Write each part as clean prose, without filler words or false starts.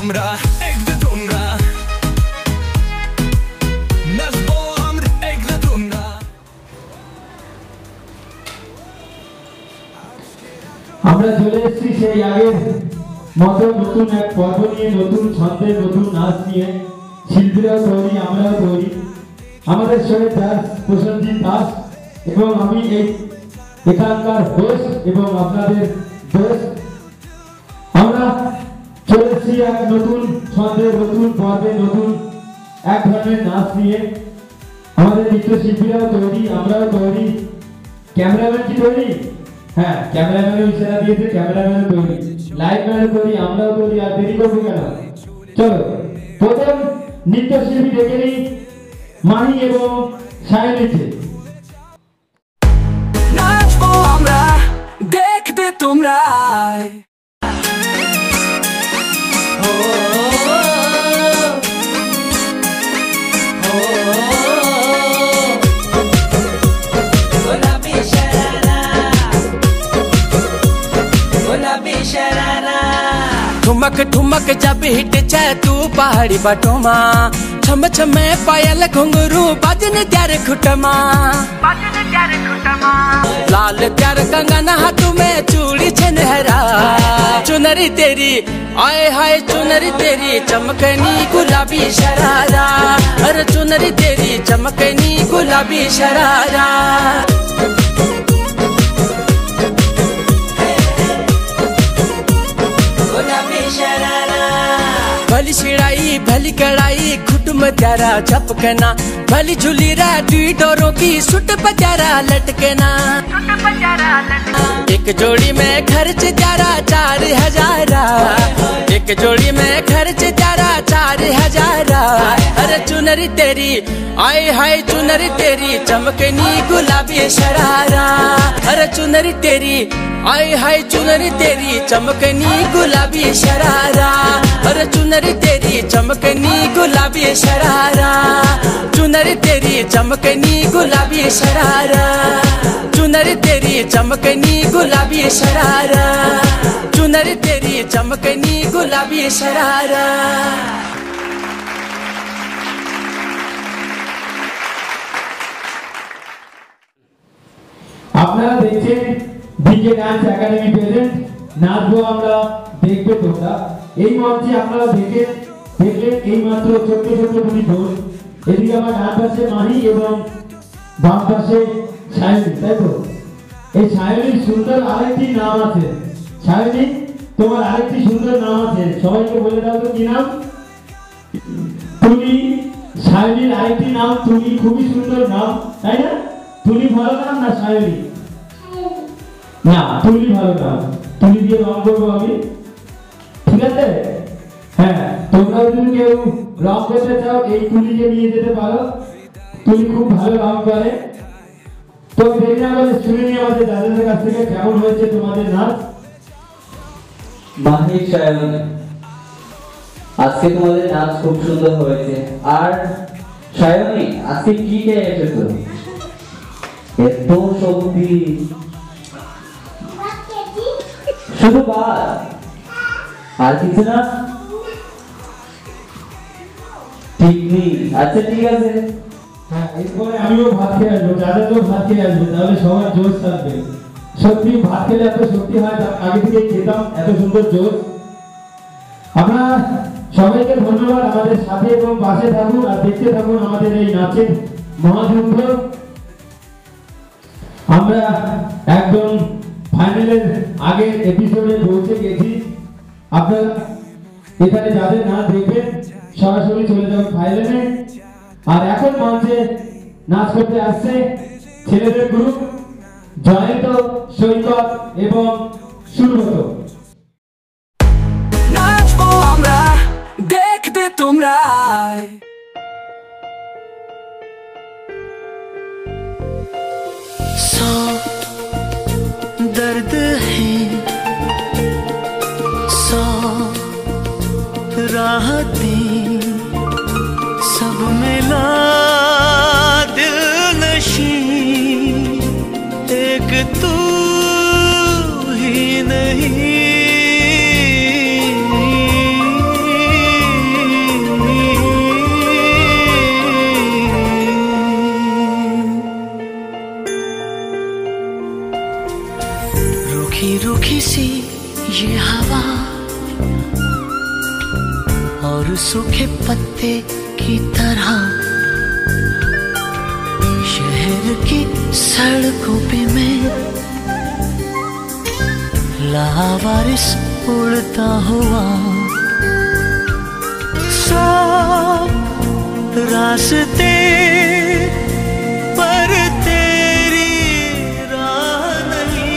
আমরা একদে তোমরা নাচবো আমরা একদে তোমরা। আমরা চলে এসেছি সেই আগের মতো নতুন এক পর্ব নিয়ে, নতুন ছন্দে নতুন নাচ নিয়ে। শিল্পীরাও তৈরি, আমরাও তৈরি। আমাদের সঙ্গে দাস প্রসেনজিৎ দাস এবং আমি এই এখানকার হোস্ট এবং আপনাদের দোস্ত। আমরা চলে এসেছি এক নতুন ছন্দে নতুন পর্বে নতুন এক ধরনের নাচ নিয়ে। আমাদের নৃত্যশিল্পীরাও তৈরি, আমরাও তৈরি। ক্যামেরাম্যান কি তৈরি? হ্যাঁ, ক্যামেরাম্যানও ইশারা দিয়েছে, ক্যামেরাম্যানও তৈরি, লাইটম্যানও তৈরি, আমরাও তৈরি। আর দেরি করবো কেন? চলো প্রথম নৃত্যশিল্পী ডেকে নিই, মাহি এবং সায়নীকে। নাচবো আমরা দেখবে তোমরা। ठुमक ठुमक जब हिट जाए तू पहाड़ी बटोमा, छम छमे पायल घुंघरू बजन त्यार खुटमा, लाल प्यार कंगन हाथ में चूड़ी छनहरा, चुनरी तेरी आए हाय चुनरी तेरी चमकनी गुलाबी शरारा, अरे चुनरी तेरी चमकनी गुलाबी शरारा। भली छिड़ाई भली कड़ाई खुट में त्यारा झपकना, भली झूली रा दी डोरों की सुट पजारा लटकना, एक जोड़ी में खर्च त्यारा 4000, एक जोड़ी में खर्च त्यारा 4000, अरे चुनरी तेरी आए हाय चुनरी तेरी चमकनी गुलाबी शरारा, अरे चुनरी तेरी आए हाय चुनरी तेरी चमकनी गुलाबी शरारा, अरे चुनरी तेरी चमकनी गुलाबी शरारा, चुनरी तेरी चमकनी गुलाबी शरारा, चुनरी तेरी चमकनी गुलाबी शरारा, चुनरी तेरी चमकनी गुलाबी शरारा। আপনারা দেখছেন ডিজে ডান্স একাডেমি প্রেজেন্ট নাচবো আমরা দেখবে তোমরা। এই মঞ্চে আপনারা দেখলেন এই মাত্র ছোট্ট ছোট্ট দুটি ঢোল। এদিকে আমার ডান পাশে মাহি এবং বাম পাশে সায়নী, তাই তো? এই সায়নীর সুন্দর আরেকটি নাম আছে। সায়নী, তোমার আরেকটি সুন্দর নাম আছে, সবাইকে বলে দাও তো কি নাম? তুলি। সায়নীর আরেকটি নাম তুলি, খুবই সুন্দর নাম, তাই না? তুলি ভালো নাম না সায়নী? না, তুলি ভালো নাম। তুলি দিয়ে রং করবো আমি, ঠিক আছে? হ্যাঁ, তোমরা যদি কেউ রং করতে চাও এই তুলিকে নিয়ে যেতে পারো, তুলি খুব ভালো রং করে। তো দেরি না করে শুনে নিয়ে আমাদের দাদাদের কাছ থেকে কেমন হয়েছে তোমাদের নাচ। মাহি, সায়নী, আজকে তোমাদের নাচ খুব সুন্দর হয়েছে। আর সায়নী, আজকে কি খেয়ে এসেছো? এত শক্তি, শুধু ভাত আর কিছু না? ঠিক নেই, আচ্ছা ঠিক আছে। হ্যাঁ, এরপরে আমিও ভাত খেয়ে আসবো, দাদাকেও ভাত খেয়ে আসবো, তাহলে সবার জোশ থাকবে। সত্যি ভাত খেলে এত শক্তি হয়, আগে থেকে খেতাম, এত সুন্দর জোশ। আমরা সবাইকে ধন্যবাদ, আমাদের সাথে এবং পাশে থাকুন আর দেখতে থাকুন আমাদের এই নাচের মহাযুদ্ধ। আমরা একদম ফাইনালের আগের এপিসোডে পৌঁছে গেছি। আপনারা এখানে যাদের নাচ দেখবেন সরাসরি চলে যাবেন ফাইনালে। আর এখন মঞ্চে নাচ করতে আসছে ছেলেদের গ্রুপ জয়ন্ত, সৈকত এবং সুব্রত। নাচবো আমরা দেখবে তোমরা। सौ दर्द है, सौ राहतें, सब मिला दिल नशीं, एक तू ही नहीं। सूखे पत्ते की तरह शहर की सड़कों पे मैं लावारिस उड़ता हुआ रास्ते पर तेरी राह नहीं।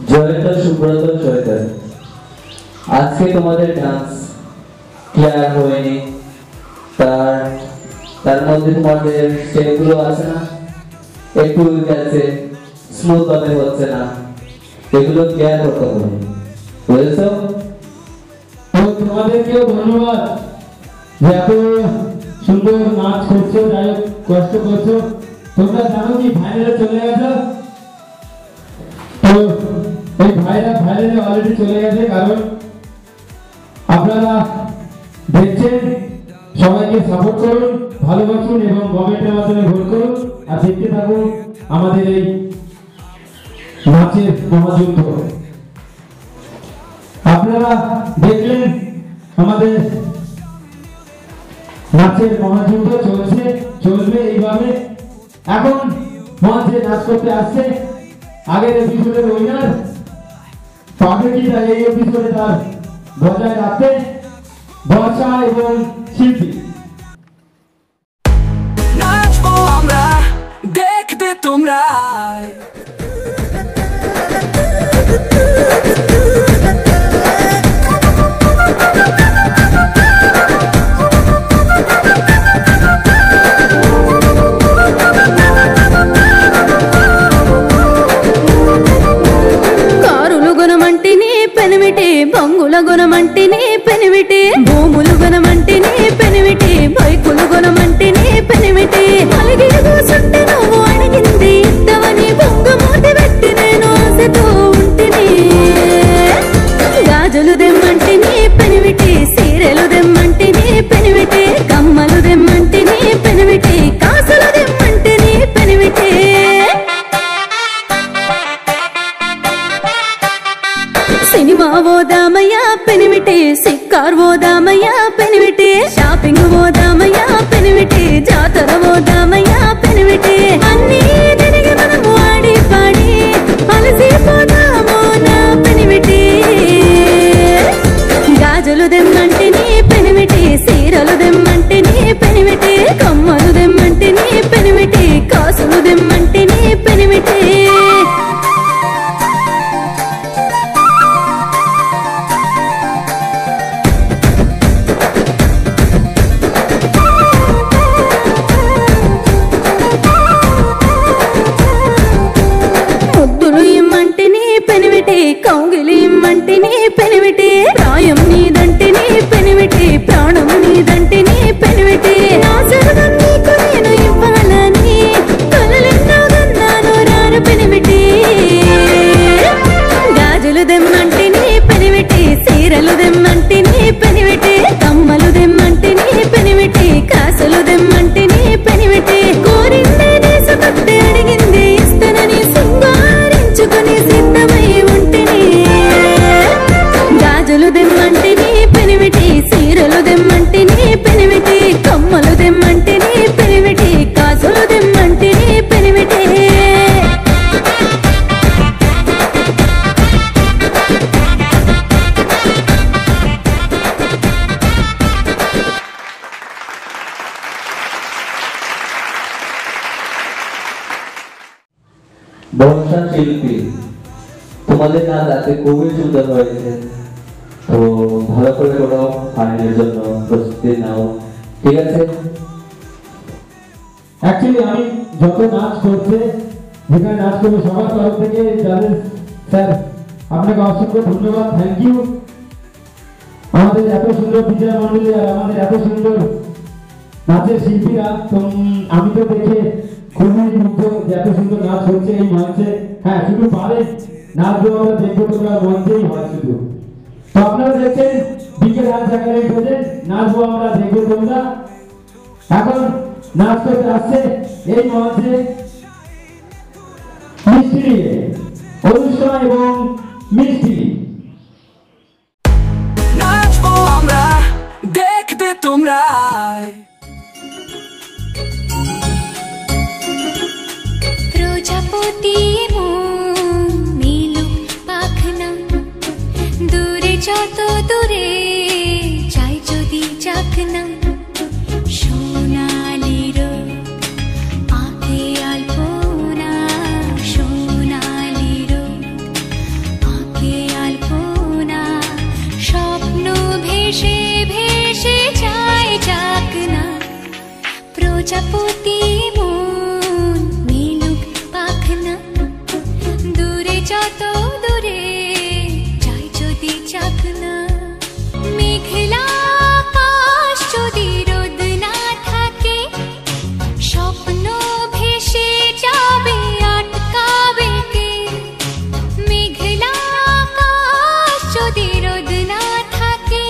জয়তা সুব্রত জয়তা, আজকে তোমাদের ডান্স ক্লিয়ার হয়নি, তার মধ্যে তোমাদের স্টেপগুলো আছে না, একটু গেছে, স্মুথ ভাবে হচ্ছে না, এগুলো ক্লিয়ার করতে হবে, বুঝেছো? তো তোমাদেরকেও ধন্যবাদ যে এত সুন্দর নাচ করছো, যাই হোক কষ্ট করছো। তোমরা জানো কি ফাইনালে চলে গেছো? তো এই ফাইনালে অলরেডি চলে গেছে, কারণ আপনারা দেখছেন। সবাইকে সাপোর্ট করুন, ভালোবাসুন এবং কমেন্টের মাধ্যমে ভোট করুন আর দেখতে থাকুন আমাদের এই নাচের মহাযুদ্ধ। আপনারা দেখলেন আমাদের নাচের মহাযুদ্ধ চলবে এইভাবে। এখন মঞ্চে নাচ করতে আসছে আগের এপিসোডের উইনার পাগড়িটা, এই এপিসোডে তার বজায় রাখতে বর্ষা এবং শিল্পী। নাচবো আমরা, দেখবে তোমরা। బంగుల గుణమంటిని పెనిమిటి, భూములు గుణమంటిని పెనిమిటి, బైకులు గుణమంటిని పెనిమిటి, అలిగి కూసుంటే నువ్వు అడిగింది ఇద్దవని బొంగమూతి పెట్టి నేను ఆశతో ఉంటిని. గాజులు దెమ్మంటిని పెనిమిటి, సీరెలు దెమ్మంటిని పెనిమిటి, కమ్మలు దెమ్మంటిని పెనిమిటి, కాసులు దెమ్మంటిని పెనిమిటి. సినిమా పోదామయ్యా పెనిమిటి, సిక్కార్ పోదామయ్యా పెనిమిటి, షాపింగ్ పోదామయ్యా పెనిమిటి, జాతర పోదామయ్యా పెనిమిటి, అన్నీ తిరిగి మనము ఆడి పాడి అలసిపోదామో నా పెనిమిటి. గాజులు దెమ్మంటిని పెనిమిటి, సీరలు దెమ్మంటిని పెనిమిటి, కమ్మలు దెమ్మంటిని పెనిమిటి, కాసులు దెమ్మంటిని పెనిమిటి. కౌగిలి మంటిని పెనిమిటి, ప్రాయం నీదంటిని పెనిమిటి, ప్రాణం నీదంటిని పెనిమిటి, నా సరదా నీకు నేను ఇవ్వాలని కలలెన్నో కన్నాను రాను పెనిమిటి. గాజులు దెమ్మంటిని పెనిమిటి, సీరలు దెమ్మంటిని పెనిమిటి, కమ్మలు దెమ్మంటిని పెనిమిటి, కాసులు దెమ్మంటిని పెనిమిటి, కోరిందే తీసుకొస్తే అడిగింది ఇస్తానని సింగారించుకొని సిద్ధమై ఉంటిని. గాజులు దెమ్మంటిని పెనిమిటి, సీరలు దెమ్మంటిని పెనిమిటి, కమ్మలు దెమ్మంటిని పెనిమిటి, కాసులు దెమ్మంటిని పెనిమిటి. বর্ষা শিল্পী, তোমাদের নাচ আজকে খুবই সুন্দর হয়েছে, তো ভালো করে করো, ফাইনালের জন্য প্রস্তুতি নাও, ঠিক আছে? অ্যাকচুয়ালি আমি যত নাচ করছে, যেখানে নাচ করবো সবার তরফ থেকে যাদের স্যার আপনাকে অসংখ্য ধন্যবাদ, থ্যাংক ইউ। আমাদের এত সুন্দর বিজয় মন্ডলী আর আমাদের এত সুন্দর নাচের শিল্পীরা, তো আমি তো দেখে খুবই মুগ্ধ যে এত সুন্দর নাচ হচ্ছে এই মঞ্চে। হ্যাঁ, শুধু পারে নাচগুলো আমরা দেখবো, তোমরা মঞ্চেই হয় শুধু। তো আপনারা দেখছেন বিকেল রাত জায়গায় বোঝেন নাচবো আমরা, দেখবো তোমরা। এখন নাচ করতে আসছে এই মঞ্চে মিষ্টি নিয়ে অনুষ্কা এবং মিষ্টি। নাচবো আমরা, দেখবে তোমরা। প্রজাপতি মিলু পাখনা দূরে যত দূরে যাই যদি চাকনা সোনালির আঁকে আলপনা সোনালির আঁকে আলপনা স্বপ্ন ভেসে ভেসে যায় চাকনা প্রজাপতি দূরে যত দূরে যাই যদি চাকনা মেঘলা আকাশ যদি রোদ না থাকে স্বপ্ন ভেসে যাবে আটকাবে কে মেঘলা আকাশ যদি রোদ না থাকে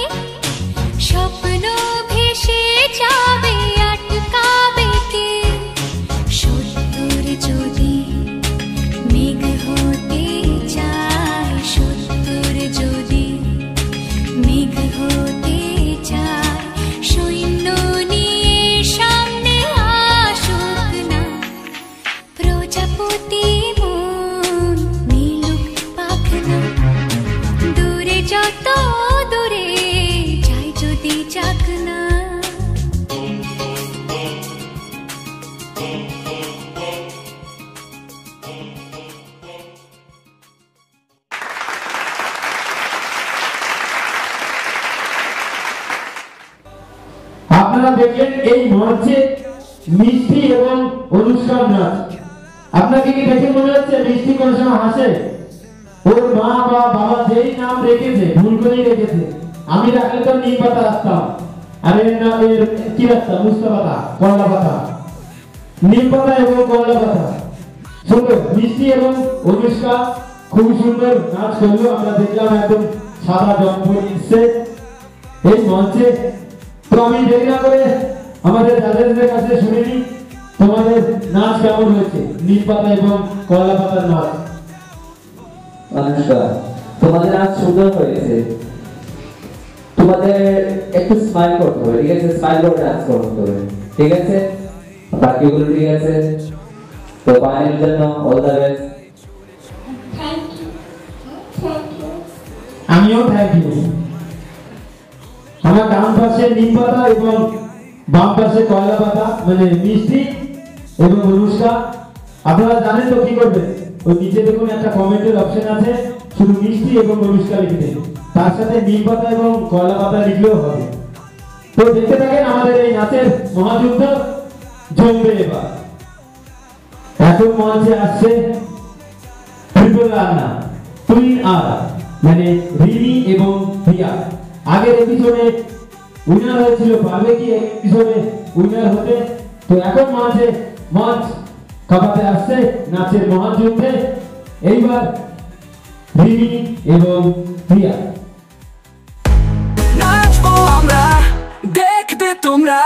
স্বপ্ন ভেসে যাবে আটকাবে কে সত্তর যদি মেঘ হতে চায় সত্তর যদি মেঘ হতে চায় সৈন্য নিয়ে সামনে আসুক না প্রজাপতি মন মিলুক পাখনা দূরে যত দূরে যাই যদি চাকনা। আপনারা দেখলেন এই মঞ্চে মিষ্টি এবং অনুষ্কার নাচ। আপনাকে কি দেখে মনে হচ্ছে মিষ্টি কোন সময় হাসে? ওর মা বা বাবা যেই নাম রেখেছে ভুল করেই রেখেছে। আমি রাখলে তো নিম পাতা রাখতাম, আর এর নাম কি রাখতাম? মুস্তা পাতা, করলা পাতা। নিম পাতা এবং করলা পাতা। সুন্দর মিষ্টি এবং অনুষ্কা খুব সুন্দর নাচ করলো। আমরা দেখলাম একদম সাদা জম্পর ইচ্ছে এই মঞ্চে। তো আমি দেরি না করে আমাদের জাজেসদের কাছে শুনে নিই তোমাদের নাচ কেমন হয়েছে, নিম পাতা এবং কলা পাতার নাচ। অনুষ্কা, তোমাদের নাচ সুন্দর হয়েছে। তোমাদের একটু স্মাইল করতে হবে, ঠিক আছে? স্মাইল করে ডান্স করতে হবে, ঠিক আছে? বাকিগুলো ঠিক আছে? তো ফাইনালের জন্য অল দ্য বেস্ট। আমিও থ্যাংক ইউ। আমার ডান পাশে নিম পাতা এবং বাম পাশে কয়লা পাতা, মানে মিষ্টি এবং অনুষ্কা। আপনারা জানেন তো কি করবেন? ওই নিচে দেখুন একটা কমেন্টের অপশন আছে, শুধু মিষ্টি এবং অনুষ্কা লিখতে, তার সাথে নিম পাতা এবং কয়লা পাতা লিখলেও হবে। তো দেখতে থাকেন আমাদের এই নাচের মহাযুদ্ধ জমবে এবার। এখন মঞ্চে আসছে ট্রিপল রান্না, তুই আর মানে রিমি এবং প্রিয়া। আগের এপিসোডে উইনার হয়েছিল, পারবে কি এপিসোডে উইনার হতে? তো এখন মঞ্চ কাঁপাতে আসছে নাচের মহাযুদ্ধে। এইবার রিমি এবং প্রিয়া। নাচবো আমরা, দেখবে তোমরা।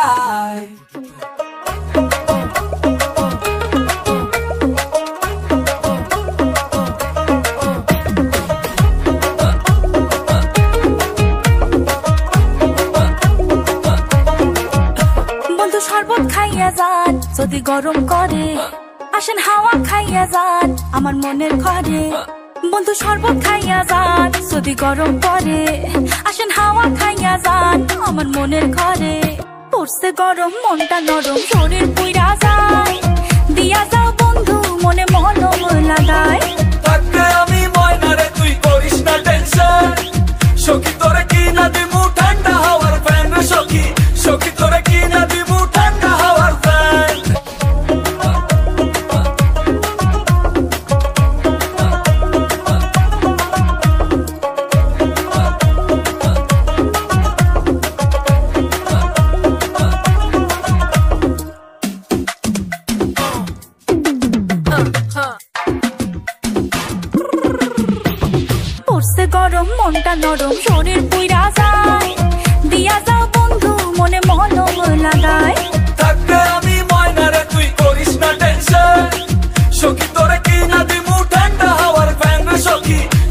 বন্ধু শরবত খাইয়া যান যদি গরম করে, আসেন হাওয়া খাইয়া যান আমার মনের ঘরে। বন্ধু শরবত খাইয়া যান যদি গরম করে, আসেন হাওয়া খাইয়া যান আমার মনের ঘরে। পড়ছে গরম মনটা নরম শরীর পুইরা যায়, দিয়া যাও বন্ধু মনে মলম লাগায়। থাকতে আমি ময়না রে, তুই করিস না টেনশন। সখী তোরে কি না দিমু ঠান্ডা হাওয়ার ফ্যান রে সখী, সখী তোরে কি না দিমু ঠান্ডা হাওয়ার ফ্যান। পড়ছে গরম মনটা নরম শরীর পুইরা যায়, দিয়া যাও বন্ধু মনে মলম লাগায়। থাকতে আমি ময়না রে, তুই করিস না টেনশন। সখী তোরে কি না দিমু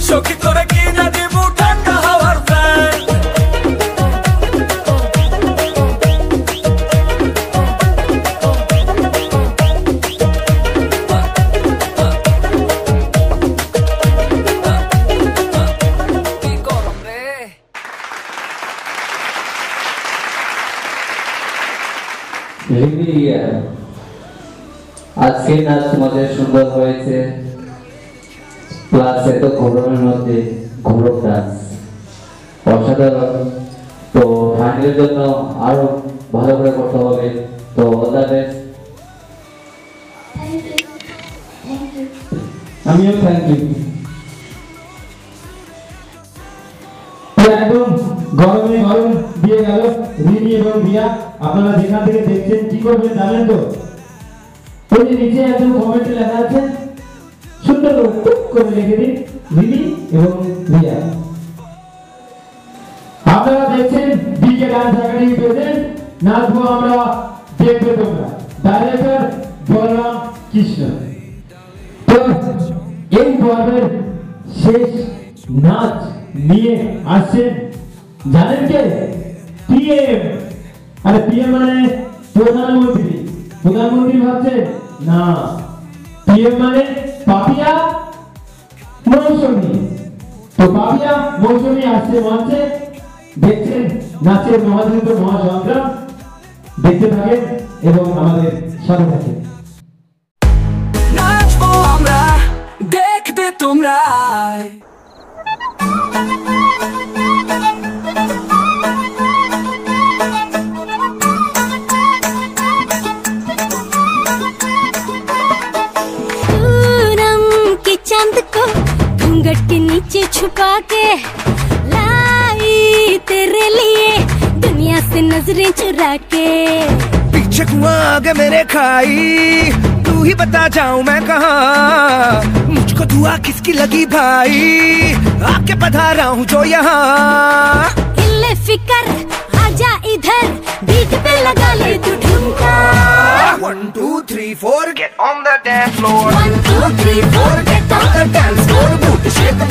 সখী তোরে কি না দিমু ঠান্ডা হাওয়ার ফ্যান আজকে নাচ তোমাদের সুন্দর হয়েছে, প্লাস এত গরমের মধ্যে গৌরব ডান্স অসাধারণ। তো ফাইনালের জন্য আরো ভালো করে করতে হবে। তো অল দ্য বেস্ট। আমিও থ্যাংক ইউ। একদম গরমে গরম দিয়ে গেল রিমি এবং রিয়া। আপনারা যেখান থেকে দেখছেন কি করবেন জানেন তো? ওই যে নিচে একদম কমেন্টে লেখা আছে, সুন্দর করে টুক করে লিখে দিন রিমি এবং রিয়া। আপনারা দেখছেন ডিকে ডান্স একাডেমি প্রেজেন্ট নাচবো আমরা দেখবে তোমরা, ডাইরেক্টর বলরাম কৃষ্ণ। তো এই পর্বের শেষ নাচ নিয়ে আসছেন জানেন কে? পিএম। আরে পিএম মানে প্রধানমন্ত্রী। প্রধানমন্ত্রী ভাবছেন না, পিএম মানে পাপিয়া মৌসুমী। তো পাপিয়া মৌসুমী আসছে মঞ্চে। দেখছেন নাচের মহাযুদ্ধ মহাসংগ্রাম, দেখতে থাকেন এবং আমাদের সাথে থাকেন। নাচবো আমরা দেখবে তোমরা चांद को घूंघट के नीचे छुपा के लाई तेरे लिए दुनिया से नजरें चुरा के। पीछे कुआं आगे मेरे खाई, तू ही बता जाऊं मैं कहाँ, मुझको दुआ किसकी लगी भाई, आके पधारा हूँ जो यहाँ। इल्ले फिकर आजा इधर, बीट पे लगा ले तू ठुमका। 1 2 3 4 get on the dance floor, 1 2 3 4 get on the dance floor, booty shake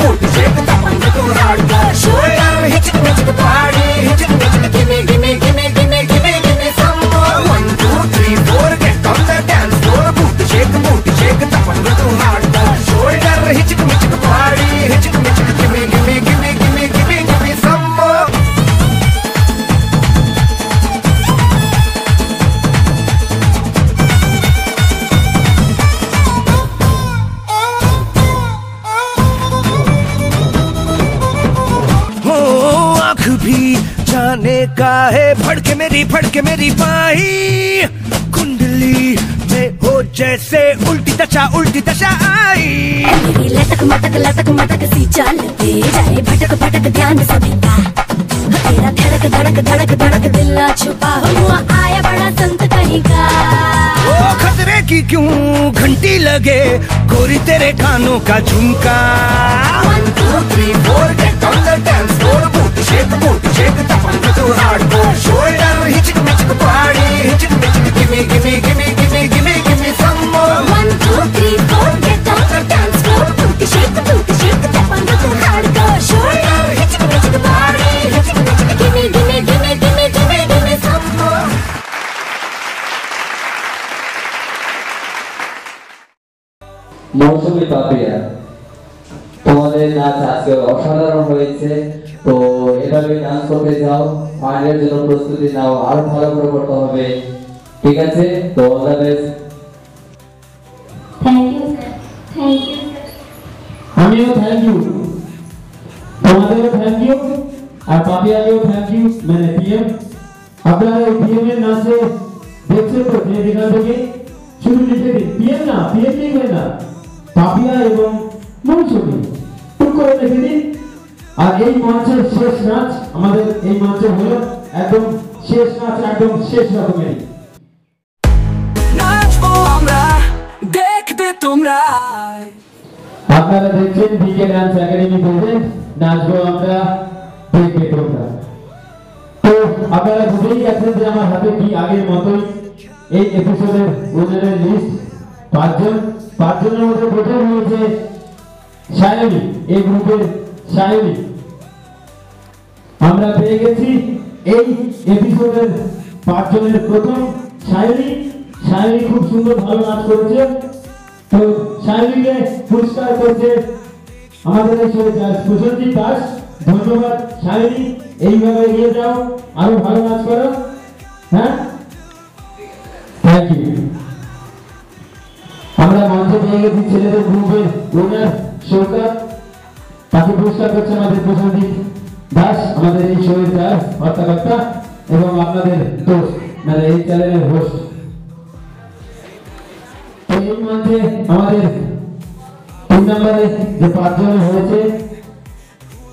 tap on the hardcore, shoulder hit the party, hit it, give me give me give me give me give me give me some more. 1 2 3 4 get on the dance floor, booty shake tap on the hardcore, shoulder hit the party, hit it, give me give me give me give me give me give me some more. भी जाने का है फड़के मेरी पाई, कुंडली में हो जैसे उल्टी दशा आई। मेरी लटक मटक सी चलती जाए, भटक भटक ध्यान सभी का, तेरा धड़क धड़क दिल ना छुपा हुआ आया बड़ा संत कहीं का। ओ खतरे की क्यों घंटी लगे, गोरी तेरे कानों का झुमका। 1 2 3 4 get on the dance floor, booty shake tap on the hardcore, shoulder hit the party, hit it, give me give me give me give me give me give me some more. 1 2 3 4 get on the dance floor, booty shake tap on the hardcore, shoulder hit the party, hit it, give me give me give me give me give me give me some more. মৌসুমী পাপিয়া, তোমাদের নাচ আজকে অসাধারণ হয়েছে। তো এভাবে dance করতে যাও, ফাইনালের জন্য প্রস্তুতি নাও, আরো ভালো করে করতে হবে, ঠিক আছে? তো all the best. Thank you sir, thank you sir. আমিও থ্যাংক ইউ, তোমাদেরও থ্যাংক ইউ, আর পাপিয়াকেও থ্যাংক ইউ। মানে পিএম, আপনারা এই পিএম এর নাচে দেখছেন তো, যে যেখান থেকে শুধু লিখে দিন পিএম না, পিএম লিখবে না, পাপিয়া এবং মৌসুমী টুক করে লিখে দিন। আর এই মঞ্চের শেষ নাচ আমাদের এই মঞ্চে হলো একদম শেষ নাচ, একদম শেষ রকমের। নাচবো আমরা দেখবে তোমরা। আপনারা দেখছেন ডিকে ডান্স একাডেমি প্রেজেন্ট নাচবো আমরা দেখবে তোমরা। তো আপনারা বুঝেই গেছেন যে আমার হাতে কি আগের মতোই এই এপিসোডের উইনারের লিস্ট 5 জন। 5 জনের মধ্যে প্রথম হয়েছে সায়নী, এই গ্রুপের সায়নী আমরা পেয়ে গেছি এই এপিসোডের 5 জনের প্রথম সায়নী। সায়নী খুব সুন্দর ভালো নাচ করেছে, তো সায়নীকে পুরস্কার করছে আমাদের এই শোয়ে জাজ প্রসেনজিৎ দাস। ধন্যবাদ সায়নী, এইভাবে এগিয়ে যাও, আরো ভালো নাচ করো। হ্যাঁ, থ্যাংক ইউ। আমরা মঞ্চে পেয়ে গেছি ছেলেদের গ্রুপের উইনার সৌকাত, তাকে পুরস্কার করছে আমাদের প্রসেনজিৎ দাস, আমাদের এই শোয়ের জাজ হর্তাকর্তা এবং আপনাদের দোস্ত, মানে এই চ্যানেলের হোস্ট। তো এই মঞ্চে আমাদের 3 নম্বরে যে 5 জন হয়েছে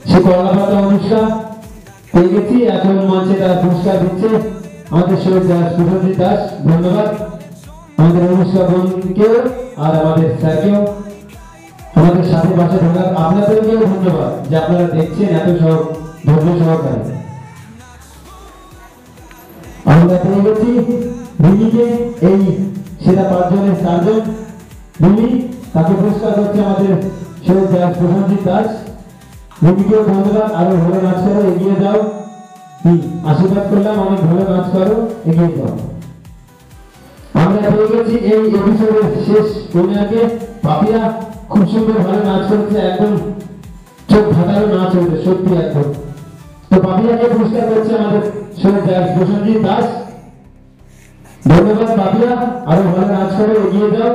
সে কলাপাতা অনুষ্কা পেয়ে গেছি, এখন মঞ্চে তার পুরস্কার দিচ্ছে আমাদের শোয়ের জাজ প্রসেনজিৎ দাস। ধন্যবাদ আমাদের অনুষ্কা বোনকেও আর আমাদের স্যারকেও আমাদের সাথে পাশে থাকার আপনাদেরকেও ধন্যবাদ যে আপনারা দেখছেন এত সব ধৈর্য সহকারে। আমরা পেয়ে গেছি রিমিকে, এই সেটা 5 জনের 4 জন। রিমি, তাকে পুরস্কার করছে আমাদের শোয়ের জাজ প্রসেনজিৎ দাস। রিমিকেও ধন্যবাদ, আরো ভালো নাচ করো, এগিয়ে যাও। আশীর্বাদ করলাম, অনেক ভালো নাচ করো, এগিয়ে যাও। আমরা পেয়ে গেছি এই এপিসোডের শেষ উইনারকে পাপিয়া, খুব সুন্দর ভালো নাচ করেছে, একদম চোখ ধাঁধানো নাচ হয়েছে সত্যি একদম। তো পাপিয়াকে পুরস্কার করছে আমাদের শোয়ের জাজ প্রসেনজিৎ দাস। ধন্যবাদ পাপিয়া, আরো ভালো নাচ করো, এগিয়ে যাও।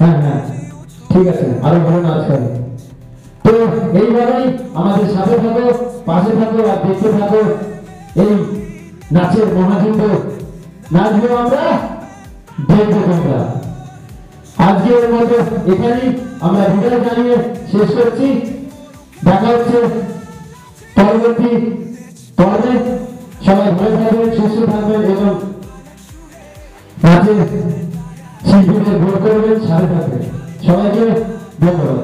হ্যাঁ হ্যাঁ ঠিক আছে, আরো ভালো নাচ করো। তো এইভাবেই আমাদের সাথে থাকো, পাশে থাকো আর দেখতে থাকো এই নাচের মহাযুদ্ধ। নাচবো আমরা, দেখবো তোমরা। আজকের মতো এখানেই আমরা বিদায় জানিয়ে শেষ করছি। দেখা হচ্ছে পরবর্তী পর্বে। সবাই ভালো থাকবেন, সুস্থ থাকবেন এবং নাচের শিল্পীদের ভোট করবেন, সাথে থাকবেন। সবাইকে ধন্যবাদ।